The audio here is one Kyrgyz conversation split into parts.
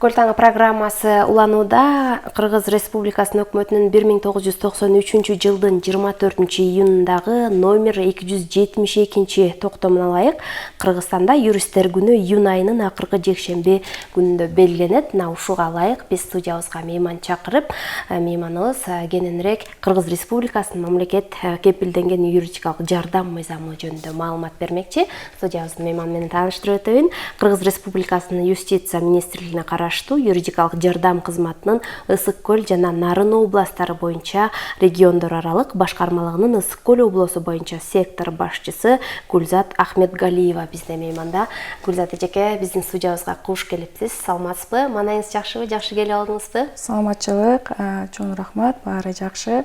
Көл таңы программасы уланууда. Кыргыз Республикасынын өкмөтүнүн 1993 жылдын 24 июнундагы номер 272 токтомуна ылайык Кыргызстанда юристтер күнү июнь айынын акыркы жекшемби күнүндө белгиленет. Мына ушуга ылайык биз студиябызга мейман чакырып, мейманыбыз кененирээк Кыргыз Республикасынын мамлекет кепилденген юридикалык жардам мыйзамы жөнүндө маалымат бермекчи. Студиябыздын мейманы менен тааныштырып өтөйүн. Кыргыз Республикасынын юстиция министрлигине караштуу юридикалык жардам кызматынын Ысык Көл жана Нарын областтары боюнча региондор аралык башкармалыгынын Ысык Көл облусу боюнча сектор башчысы Гүлзат Ахметгалиева бизде мейманда. Гүлзат эжеке, биздин студиябызга куш келипсиз. Саламатсызбы? Маанайыңыз жакшыбы? Жакшы келип алдыңызбы? Саламатчылык, чоң рахмат, баары жакшы.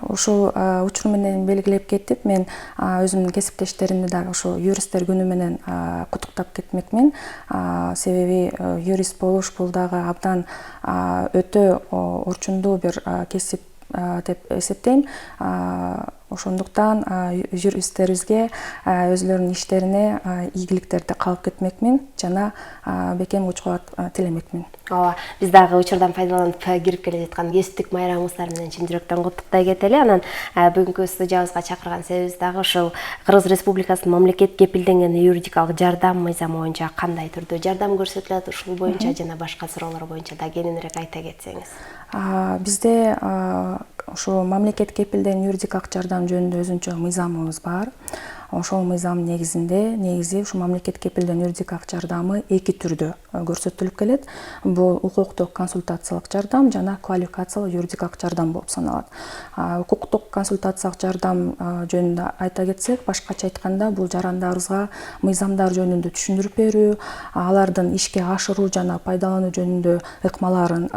Ушул учур менен белгилеп кетип, мен өзүмдүн кесиптештеримди дагы ушул юристтер күнү менен куттуктап кетмекмин. Себеби юрист болуш бул дагы абдан өтө орчундуу бир кесип деп эсептейм. Ошондуктан юристтерибизге өзлөрүнүн иштерине ийгиликтерди каалап кетмекмин жана бекем күч кубат тилемекмин. Ооба, биз дагы учурдан пайдаланып кирип келе жаткан кесиптик майрамыңыздар менен чын жүрөктөн куттуктай кетели. Анан бүгүнкү студиябызга чакырган себебибиз дагы ушул Кыргыз Республикасынын мамлекет кепилденген юридикалык жардам мыйзамы боюнча кандай түрдө жардам көрсөтүлөт, ушул боюнча жана башка суроолор боюнча да кененирээк айта кетсеңиз. Бизде ошо мамлекет кепилденген юридикалык жардам жөнүндө өзүнчө мыйзамыбыз бар. Ошол мыйзам негизи ушу мамлекет кепилденген юридикалык жардамы эки түрдө көрсөтүлүп келет. Бул укуктук консультациялык жардам жана квалификациялык юридикалык жардам болуп саналат. Укуктук консультациялык жардам жөнүндө айта кетсек, башкача айтканда бул жарандарыбызга мыйзамдар жөнүндө түшүндүрүп берүү, алардын ишке ашыруу жана пайдалануу жөнүндө ыкмаларын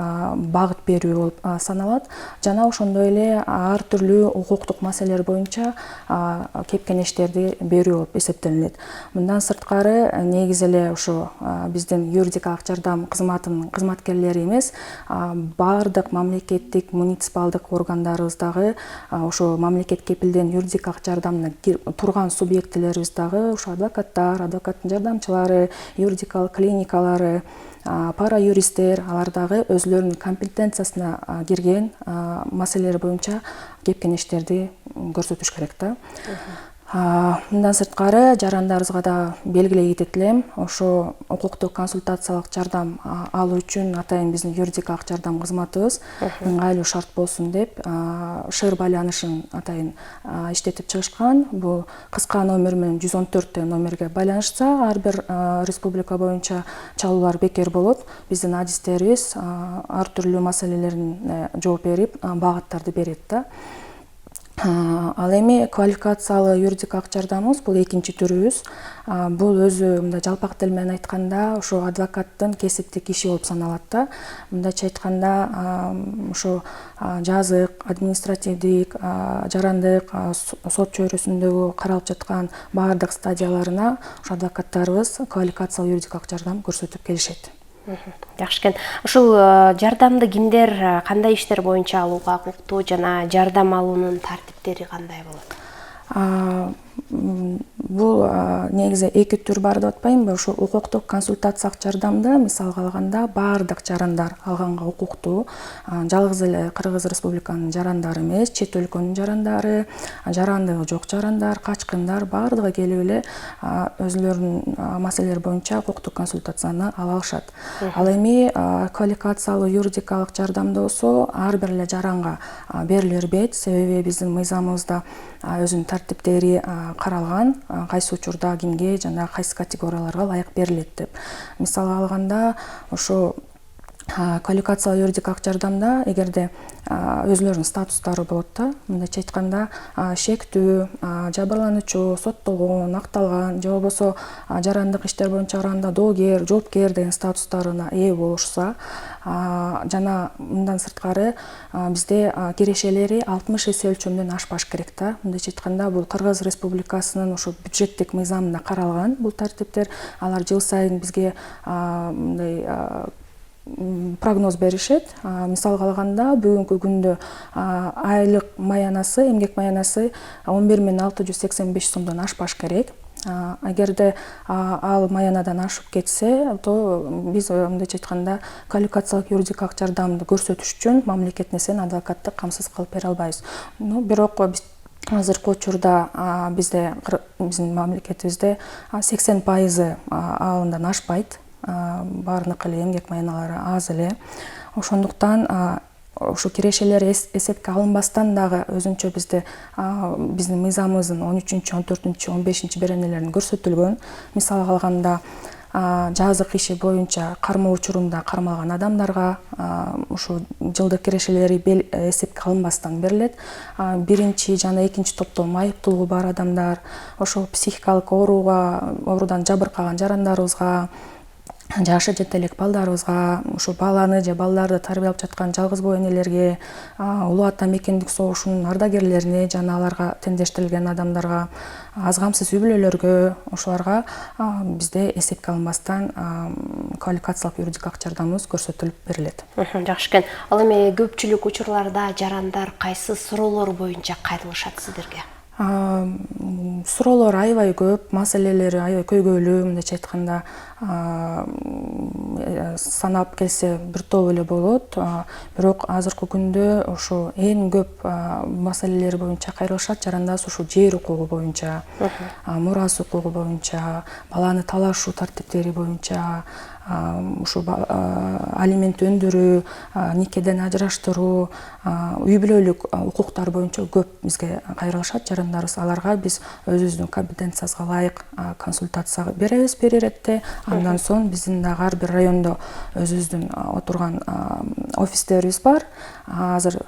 багыт берүү болуп саналат. Жана ошондой эле ар түрдүү укуктук маселелер боюнча кеп кеңештерди берүү болуп эсептелинет. Мындан сырткары негизи эле ушу биздин юридикалык жардам кызматынын кызматкерлери эмес, баардык мамлекеттик муниципалдык органдарыбыздагы ошо мамлекет кепилденген юридикалык жардамына турган субъектилерибиз дагы ошо адвокаттар, адвокаттын жардамчылары, юридикалык клиникалары, пара юристтер, алар дагы өзлөрүнүн компетенциясына кирген маселелер боюнча кеп кеңештерди көрсөтүш керек да. Мындан сырткары жарандарыбызга да белгилей кетет элем, ошо укуктук консультациялык жардам алуу үчүн атайын биздин юридикалык жардам кызматыбыз ыңгайлуу шарт болсун деп ШИР байланышын атайын иштетип чыгышкан. Бул кыска номер менен 114 номерге байланышса, ар бир республика боюнча чалуулар бекер болот. Биздин адистерибиз ар түрдүү маселелерине жооп берип, багыттарды берет да. Ал эми квалификациялуу юридикалык жардамыбыз бул экинчи түрүбүз. Бул өзү мындай жалпак тил менен айтканда ошо адвокаттын кесиптик иши болуп саналат да. Мындайча айтканда ошо жазык, административдик, жарандык, сот чөйрөсүндөгү каралып жаткан баардык стадияларына ошо адвокаттарыбыз квалификациялуу юридикалык жардам көрсөтүп келишет. Жакшы экен. Ушул жардамды кимдер кандай иштер боюнча алууга укуктуу жана жардам алуунун тартиптери кандай болот? Бул негизи эки түр бар деп атпаймынбы? Ошо укуктук консультациялык жардамды мисалга алганда баардык жарандар алганга укуктуу. Жалгыз эле Кыргыз Республиканын жарандары эмес, чет өлкөнүн жарандары, жарандыгы жок жарандар, качкындар баардыгы келип эле өзлөрүнүн маселелери боюнча укуктук консультацияны ала алышат. Ал эми квалификациялуу юридикалык жардамды болсо ар бир эле жаранга бериле бербейт. Себеби биздин мыйзамыбызда өзүнүн тартиптери каралган, кайсы учурда кимге жана кайсы категорияларга ылайык берилет деп. Мисалга алганда, ошо квалификациялуу юридикалык жардамда эгерде өзлөрүнүн статустары болот да. Мындайча айтканда, шектүү, жабырлануучу, соттолгон, акталган, же болбосо жарандык иштер боюнча караганда доогер, жоопкер деген статустарына ээ болушса, жана мындан сырткары бизде кирешелери 60 эсе өлчөмдөн ашпаш керек да. Мындайча айтканда, бул Кыргыз Республикасынын ошо бюджеттик мыйзамында каралган бул тартиптер. Алар жыл сайын бизге мындай прогноз беришет. Мисалга алганда, бүгүнкү күндө айлык маянасы, эмгек маянасы 11.685 сомдон ашпаш керек. Эгерде ал маянадан ашып кетсе, то биз мындайча айтканда квалификациялык юридикалык жардамды көрсөтүш үчүн мамлекет несен адвокатты камсыз кылып бере албайбыз. Бирок биз азыркы учурда биздин мамлекетибизде 80% алындан ашпайт. Баарыныкы эле эмгек маяналары аз эле. Ошондуктан ушу кирешелер эсепке алынбастан дагы өзүнчө биздин мыйзамыбыздын 13, 14, 15 беренелеринде көрсөтүлгөн. Мисалга алганда жазык иши боюнча кармоо учурунда кармалган адамдарга ушу жылдык кирешелери эсепке алынбастан берилет. Биринчи жана экинчи топтогу майыптуулугу бар адамдар, ошо психикалык оорудан жабыркаган жарандарыбызга, жашы жете элек балдарыбызга, ушу баланы же балдарды тарбиялап жаткан жалгыз боо энелерге, улуу ата мекендик согушунун ардагерлерине жана аларга теңдештирилген адамдарга, аз камсыз үй бүлөлөргө, ошолорго бизде эсепке алынбастан квалификациялык юридикалык жардамыбыз көрсөтүлүп берилет. Жакшы экен. Ал эми көпчүлүк учурларда жарандар кайсы суроолор боюнча кайрылышат сиздерге? Суроолор аябай көп, маселелери аябай көйгөйлүү, мындайча айтканда санап келсе бир топ эле болот. Бирок азыркы күндө ошо эң көп маселелери боюнча кайрылышат жарандас ушу жер укугу боюнча, мурас укугу боюнча, баланы талашуу тартиптери боюнча, ушу алимент өндүрүү, никеден ажыраштыруу, үй бүлөлүк укуктар боюнча көп бизге кайрылышат жарандарыбыз. Аларга биз өзүбүздүн компетенциябызга ылайык консультация беребиз бир иретте. Андан соң биздин дагы ар бир райондо өзүбүздүн отурган офистерибиз бар. Азыр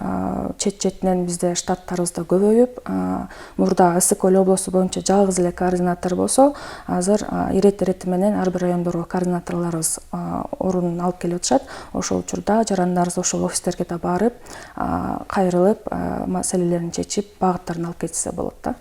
четинен бизде штаттарыбыз да көбөйүп, мурда Ысык Көл облусу боюнча жалгыз эле координатор болсо, азыр ирет менен ар бир райондорго координаторлорубуз орунун алып келип атышат. Ошол учурда жарандарыбыз ошол офистерге да барып, кайрылып, маселелерин чечип, багыттарын алып кетсе болот да.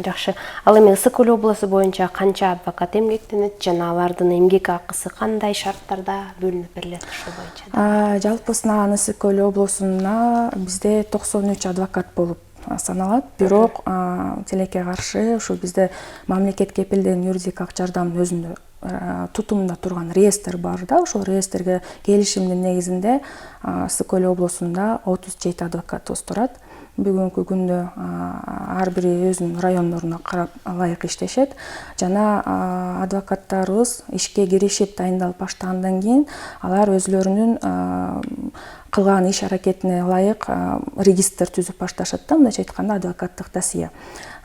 Жакшы. Ал эми Ысык Көл облусу боюнча канча адвокат эмгектенет жана алардын эмгек акысы кандай шарттарда бөлүнүп берилет ушул боюнча? Жалпысынан Ысык Көл облусуна бизде 93 адвокат болуп саналат. Бирок тилекке каршы ушу бизде мамлекет кепилдеген юридикалык жардамдын өзүндө тутумунда турган реестр бар да. Ошол реестрге келишимдин негизинде Ысык Көл облусунда 37 адвокатыбыз турат. Бүгүнкү күндө ар бири өзүнүн райондоруна карап ылайык иштешет. Жана адвокаттарыбыз ишке киришип дайындалып баштагандан кийин алар өзлөрүнүн кылган иш аракетине ылайык регистр түзүп башташат да, мындайча айтканда адвокаттык досье.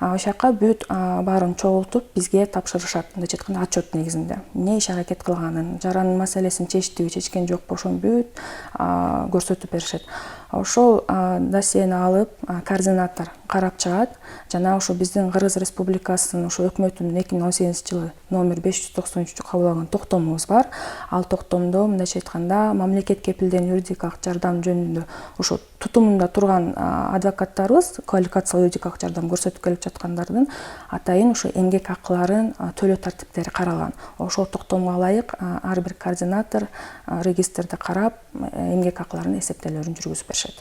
Ошол жака бүт баарын чогултуп бизге тапшырышат, мындайча айтканда отчет негизинде. Эмне иш аракет кылганын, жаранын маселесин чечтиби, чечкен жокпу, ошону бүт көрсөтүп беришет. Ошол досьени алып координатор карап чыгат. Жана ошо биздин Кыргыз Республикасынын ошо өкмөтүнүн 2018-жылы номер 593 кабыл алган токтомубуз бар. Ал токтомдо мындайча айтканда мамлекет кепилдеген юридикалык жардам жөнүндө ошо тутумунда турган адвокаттарыбыз, квалификациялык юридикалык жардам көрсөтүп келип жаткандардын атайын ошо эмгек акыларын төлөө тартиптери каралган. Ошол токтомго ылайык ар бир координатор регистрди карап, эмгек акыларынын эсептөөлөрүн жүргүзүп беришет.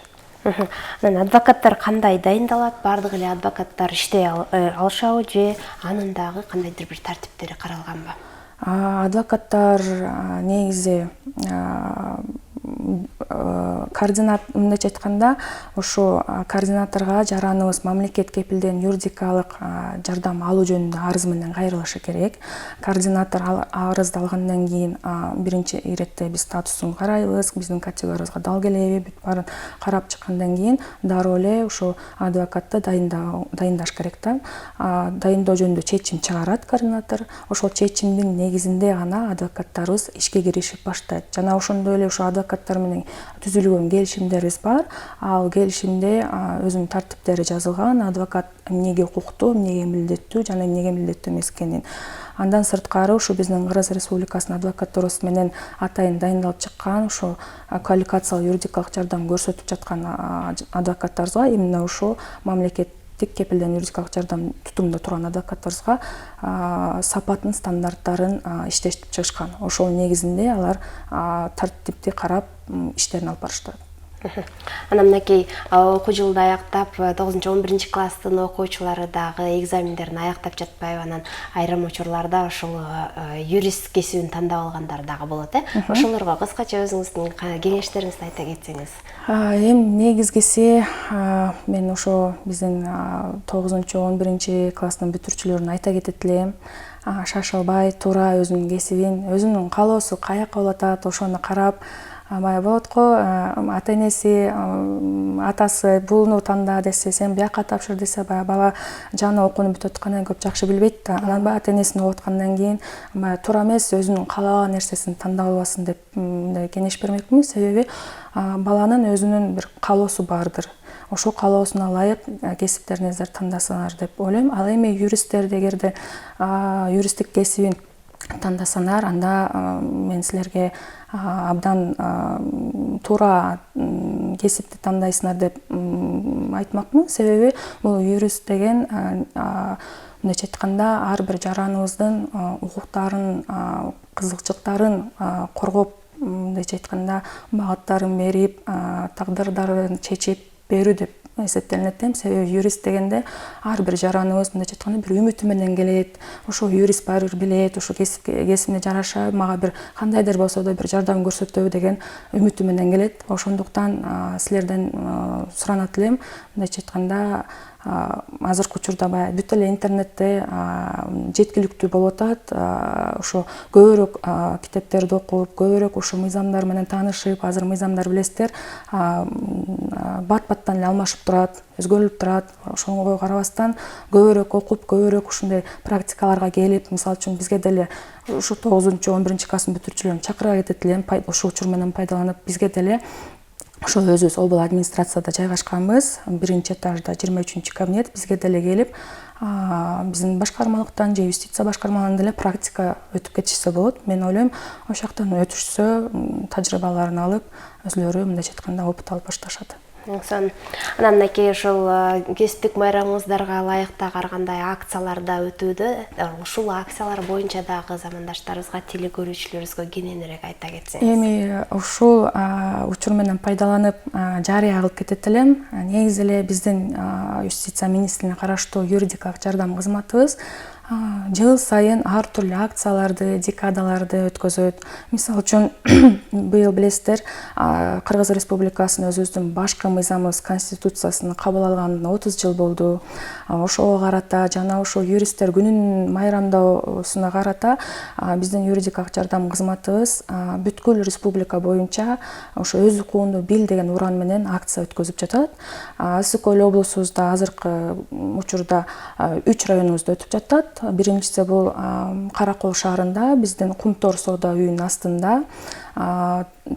Анан адвокаттар кандай дайындалат? Бардык эле адвокаттар иштей алышабы же анын дагы кандайдыр бир тартиптери каралганбы? Адвокаттар негизи мындайча айтканда ошо координаторго жараныбыз мамлекет кепилдеген юридикалык жардам алуу жөнүндө арыз менен кайрылышы керек. Координатор арызды алгандан кийин биринчи иретте биз статусун карайбыз, биздин категориябызга дал келеби, бүт баарын карап чыккандан кийин дароо эле ошо адвокатты дайындаш керек да. Дайындоо жөнүндө чечим чыгарат координатор. Ошол чечимдин негизинде гана адвокаттарыбыз ишке киришип баштайт. Жана ошондой эле ошо адвокаттар менен түзүлгөн келишимдерибиз бар. Ал келишимде өзүнүн тартиптери жазылган, адвокат эмнеге укуктуу, эмнеге милдеттүү жана эмнеге милдеттүү эмес экенин. Андан сырткары ушу биздин Кыргыз Республикасынын адвокатурасы менен атайын дайындалып чыккан ушу квалификациялык юридикалык жардам көрсөтүп жаткан адвокаттарыбызга именно ушу мамлекет кепилдеген юридикалык жардам тутумунда турган адвокаттарыбызга сапатын, стандарттарын иштешип чыгышкан. Ошол негизинде алар тартипти карап иштерин алып барышты. Анан мынакей окуу жылды аяктап 9-11 класстын окуучулары дагы экзамендерин аяктап жатпайбы, анан айрым учурларда ошол юрист кесибин тандап алгандар дагы болот, ошолорго кыскача өзүңүздүн кеңештериңизди айта кетсеңиз. Эми негизгиси мен ошо биздин 9-11 класстын бүтүрүүчүлөрүнө айта кетет элем. Шашылбай, туура өзүнүн кесибин, өзүнүн каалоосу каяка болуп атат, ошону карап, баягы болот го, ата-энеси, атасы буну танда десе, сен бияка тапшыр десе, баягы бала жаны окууну бүтүп аткандан көп жакшы билбейт да. Анан баягы ата-энесин угуп аткандан кийин, баягы туура эмес, өзүнүн каалаган нерсесин тандап албасын деп кеңеш бермекмин. Себеби баланын өзүнүн бир каалоосу бардыр. Ошол каалоосуна ылайык кесиптериңизди тандасаңар деп ойлойм. Ал эми юристтерди эгерде юристтик кесибин тандасаңар, анда мен силерге абдан туура кесипти тандайсыңар деп айтмакмын. Себеби бул юрист деген мындайча айтканда ар бир жараныбыздын укуктарын, кызыкчылыктарын коргоп, мындайча айтканда багыттарын берип, тагдырдарын чечип берүү деп эсептелинет. Себеби юрист дегенде ар бир жараныбыз мындайча айтканда бир үмүтү менен келет. Ошо юрист баары бир билет, ошо кесибине жараша мага бир кандайдыр болсо да бир жардам көрсөтөбү деген үмүтү менен келет. Ошондуктан силерден суранат элем, мындайча айтканда азыркы учурда баягы бүт эле интернетте жеткиликтүү болуп атат. Ошо көбүрөөк китептерди окуп, көбүрөөк ошо мыйзамдар менен таанышып, азыр мыйзамдар билесиздер, бат-баттан эле алмашып турат, өзгөрүлүп турат. Ошого карабастан көбүрөөк окуп, көбүрөөк ушундай практикаларга келип, мисалы үчүн бизге деле ушу 9-11 класстын бүтүрүүчүлөрүн чакыра кетет элем, ошол учур менен пайдаланып бизге деле ошо өзүбүз обл администрацияда жайгашканбыз, 1-этажда 23 кабинет, бизге деле келип, биздин башкармалыктан же юстиция башкармаларынан деле практика өтүп кетишсе болот. Мен ойлойм, ошол жактан өтүшсө, тажрыйбаларын алып, өзүлөрү мындайча айтканда опыт алып башташат. Анан мынакей ошол кесиптик майрамыңыздарга ылайыктуу кандай акциялар да өтүүдө. Ушул акциялар боюнча дагы замандаштарыбызга, телекөрүүчүлөрүбүзгө кененирээк айта кетсеңиз. Эми ушул учур менен пайдаланып жарыя кылып кетет элем. Негизи эле биздин юстиция министрлигине караштуу юридикалык жардам кызматыбыз жыл сайын ар түрдүү акцияларды, декадаларды өткөзөт. Мисалы үчүн быйыл билесиздер, Кыргыз Республикасынын өзүбүздүн башкы мыйзамыбыз Конституциясын кабыл алганына 30 жыл болду. Ошого карата жана ошо юристтер күнүн майрамдоосуна карата биздин юридикалык жардам кызматыбыз бүткүл республика боюнча ошо өз укугунду бил деген уран менен акция өткөзүп жатат. Ысык Көл облусубузда азыркы учурда 3 районубузда өтүп жатат. Биринчиси бул Каракол шаарында, биздин Кумтор соода үйүнүн астында,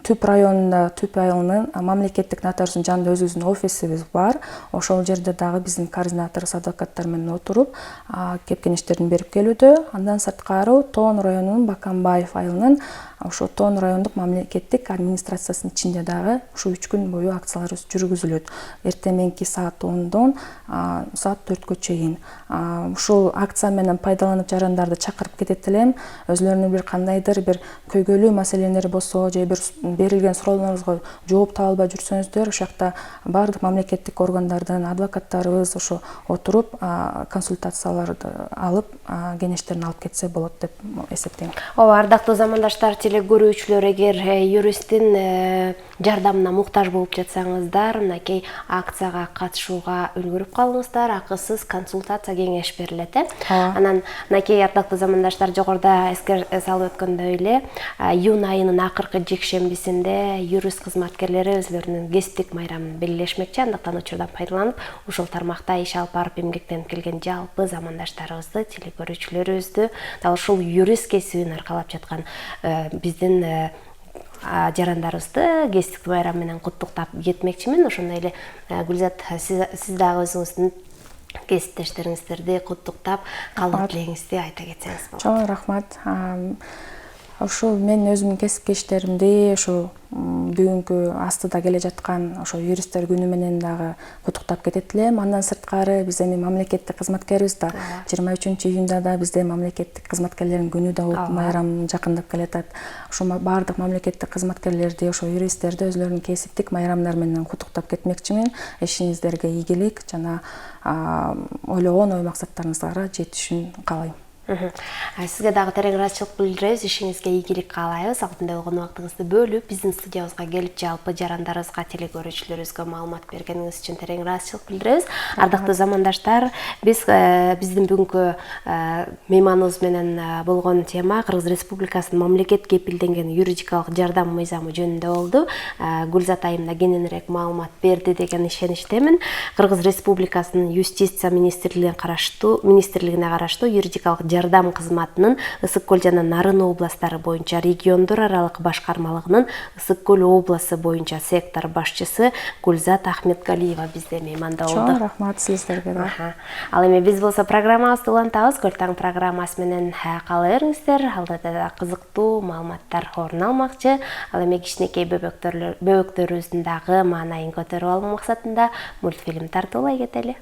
Түп районунда, Түп айылынын мамлекеттик нотариустун жанында өзүбүздүн офисибиз бар. Ошол жерде дагы биздин координатор адвокаттар менен отуруп, кеп кеңештерин берип келүүдө. Андан сырткары Тоон районунун Баканбаев айылынын ошо Тоон райондук мамлекеттик администрациясынын ичинде дагы ушу 3 күн бою акцияларыбыз жүргүзүлөт. Эртең саат 10-дон саат 4-кө чейин. Ушул акция менен пайдаланып жарандарды чакырып кетет элем. Өзүлөрүнүн бир кандайдыр бир көйгөйлүү маселелери болсо, же бир берилген суроолоруңузга жооп таба албай жүрсөңүздөр, ошол жакта баардык мамлекеттик органдардан адвокаттарыбыз ошо отуруп, консультацияларды алып, кеңештерин алып кетсе болот деп эсептейм. Ардактуу замандаштар, телекөрүүчүлөр, эгер юристтин жардамына муктаж болуп жатсаңыздар, мынакей акцияга катышууга үлгүрүп калыңыздар, акысыз консультация кеңеш берилет. Анан мынакей ардактуу замандаштар, жогоруда эске салып өткөндөй эле, июнь айынын акыркы жекшембисинде юрист кызматкерлери өзлөрүнүн кесиптик майрамын белгилешмекчи. Андыктан учурдан пайдаланып, ушул тармакта иш алып барып эмгектенип келген жалпы замандаштарыбызды, телекөрүүчүлөрүбүздү, дал ушул юрист кесибин аркалап жаткан биздин жарандарыбызды кесиптик майрам менен куттуктап кетмекчимин. Ошондой эле Гүлзат, сиз дагы өзүңүздүн кесиптештериңиздерди куттуктап, каалоо тилегиңизди айта кетсеңиз болот. Чоң рахмат. Ошо мен өзүмдүн кесиптештеримди, ошо бүгүнкү астыда келе жаткан ошо юристтер күнү менен дагы куттуктап кетет элем. Андан сырткары биз эми мамлекеттик кызматкербиз да. 23-июнда да бизде мамлекеттик кызматкерлердин күнү да болуп, майрам жакындап келатат. Ошо баардык мамлекеттик кызматкерлерди, ошо юристтерди өзлөрүнүн кесиптик майрамдары менен куттуктап кетмекчимин. Ишиңиздерге ийгилик жана ойлогон ой максаттарыңызга жетишин каалайм. Сизге дагы терең ыраазычылык билдиребиз, ишиңизге ийгилик каалайбыз. Алдында болгон убактыңызды бөлүп, биздин студиябызга келип, жалпы жарандарыбызга, телекөрүүчүлөрүбүзгө маалымат бергениңиз үчүн терең ыраазычылык билдиребиз. Ардактуу замандаштар, биздин бүгүнкү мейманыбыз менен болгон тема Кыргыз Республикасынын мамлекет кепилденген юридикалык жардам мыйзамы жөнүндө болду. Гүлзат айым да кененирээк маалымат берди деген ишеничтемин. Кыргыз Республикасынын юстиция министрлигине караштуу юридикалык жардам кызматынын Ысык Көл жана Нарын областтары боюнча региондор аралык башкармалыгынын Ысык Көл областы боюнча сектор башчысы Гүлзат Ахметгалиева бизде мейманда болду. Чоң рахмат сиздерге да. Ал эми биз болсо программабызды улантабыз. Көл таң программасы менен кала бериңиздер. Алда да кызыктуу маалыматтар орун алмакчы. Ал эми кичинекей бөбөктөрүбүздүн дагы маанайын көтөрүп алуу максатында мультфильм тартуулай кетели.